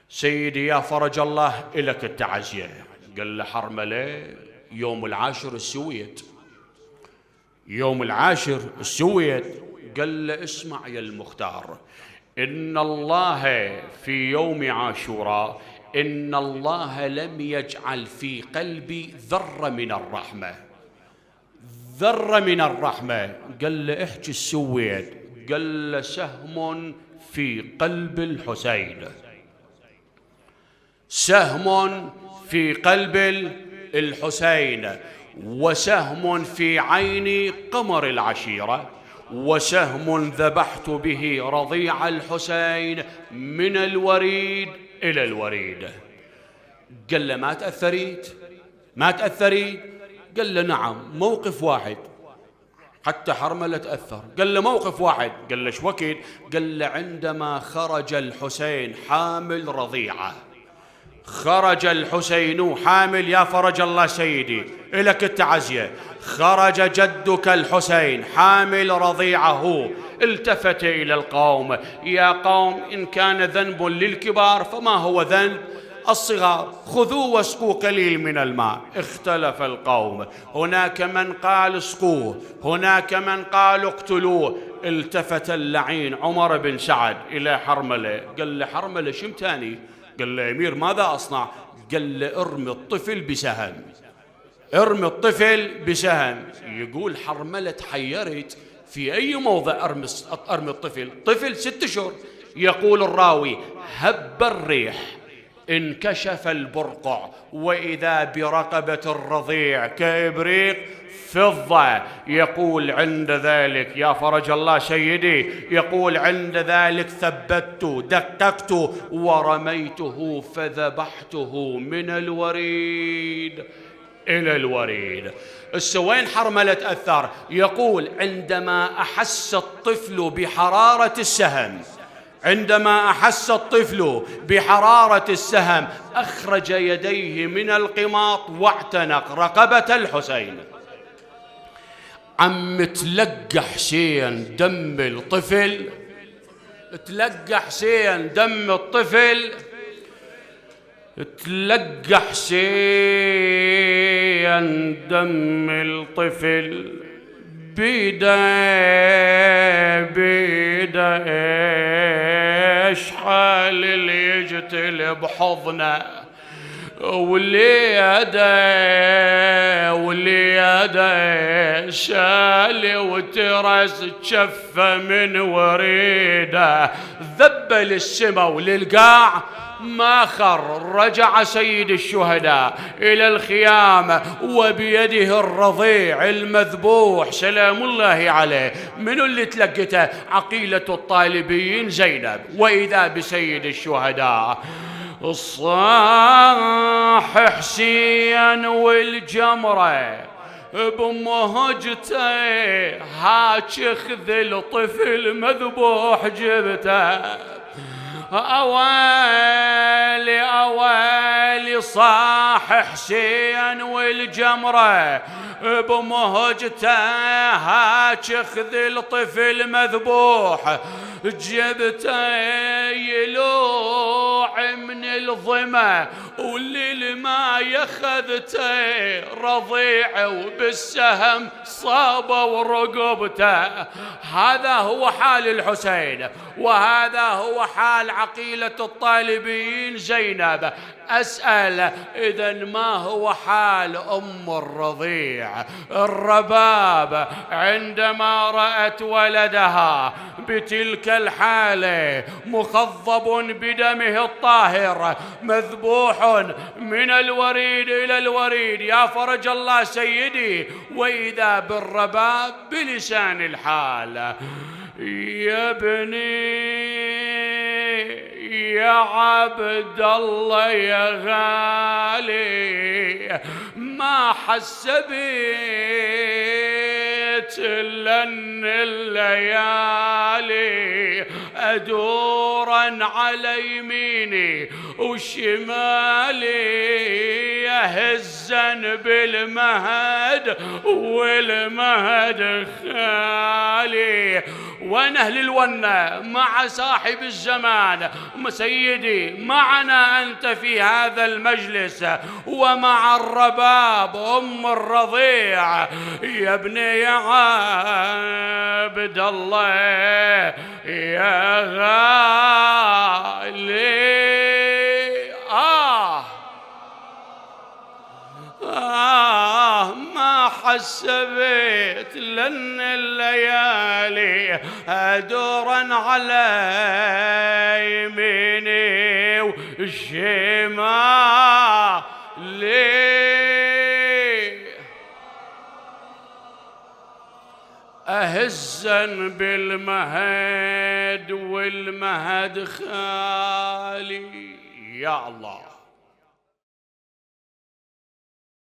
سيدي يا فرج الله إلك التعزية. قال له حرملة يوم العاشر السويت، يوم العاشر السويت. قال له اسمع يا المختار، إن الله في يوم عاشوراء إن الله لم يجعل في قلبي ذرة من الرحمة، ذرة من الرحمة. قال له احكي السويت. قال له سهم في قلب الحسين، سهم في قلب الحسين، وسهم في عين قمر العشيرة، وسهم ذبحت به رضيع الحسين من الوريد إلى الوريد. قال له ما تأثريت؟ ما تأثريت؟ قال له نعم، موقف واحد. حتى حرملة تأثر. قال له موقف واحد. قال له شو وقت؟ قال له عندما خرج الحسين حامل رضيعة، خرج الحسين حامل يا فرج الله سيدي إلك التعزية، خرج جدك الحسين حامل رضيعه. التفت إلى القوم: يا قوم إن كان ذنب للكبار فما هو ذنب الصغار، خذوا واسقوا قليل من الماء. اختلف القوم، هناك من قال اسقوه، هناك من قال اقتلوه. التفت اللعين عمر بن سعد إلى حرملة. قال له حرملة شمتاني؟ قال له أمير ماذا أصنع؟ قال له ارمي الطفل بسهم، ارمي الطفل بسهم. يقول حرملة تحيرت في أي موضع أرمي الطفل؟ طفل 6 أشهر. يقول الراوي: هب الريح انكشف البرقع وإذا برقبة الرضيع كإبريق فضة. يقول عند ذلك يا فرج الله سيدي، يقول عند ذلك ثبت دققت ورميته فذبحته من الوريد إلى الوريد. وين حرملة أثر؟ يقول عندما أحس الطفل بحرارة السهم، عندما أحس الطفل بحرارة السهم أخرج يديه من القماط واعتنق رقبة الحسين. عم تلقى حسين دم الطفل، تلقى حسين دم الطفل، تلقى حسين دم الطفل بيده اشحال اللي يجتل بحضنه، واللي يده شال وترس تشفى من وريده. ذبل السما وللقاع ما خر. رجع سيد الشهداء إلى الخيام وبيده الرضيع المذبوح سلام الله عليه. من اللي تلقته؟ عقيلة الطالبين زينب. وإذا بسيد الشهداء الصاح حسين والجمرة بمهجته، هاك خذ الطفل مذبوح جبته. أوالي صاح حسين والجمرة بمهجته، هاك خذ الطفل مذبوح جبته. يلوع من الظما واللي ما يخذته رضيع وبالسهم صابه ورقبته. هذا هو حال الحسين، وهذا هو حال عقيلة الطالبين زينب. أسأل إذن ما هو حال أم الرضيع الرباب عندما رأت ولدها بتلك الحالة مخضب بدمه الطاهر مذبوح من الوريد إلى الوريد يا فرج الله سيدي؟ وإذا بالرباب بلسان الحال: يا ابني يا عبد الله يا غالي، ما حسبت لن الليالي أدورا على يميني وشمالي يهزا بالمهد والمهد خالي، وين أهل الونة مع صاحب الزمان سيدي؟ معنا أنت في هذا المجلس ومع الرباب أم الرضيع. يا ابني يا عبد الله يا غالي ما حسبت لأن الليالي أدورا على يميني وشمالي، أهزا بالمهد والمهد خالي. يا الله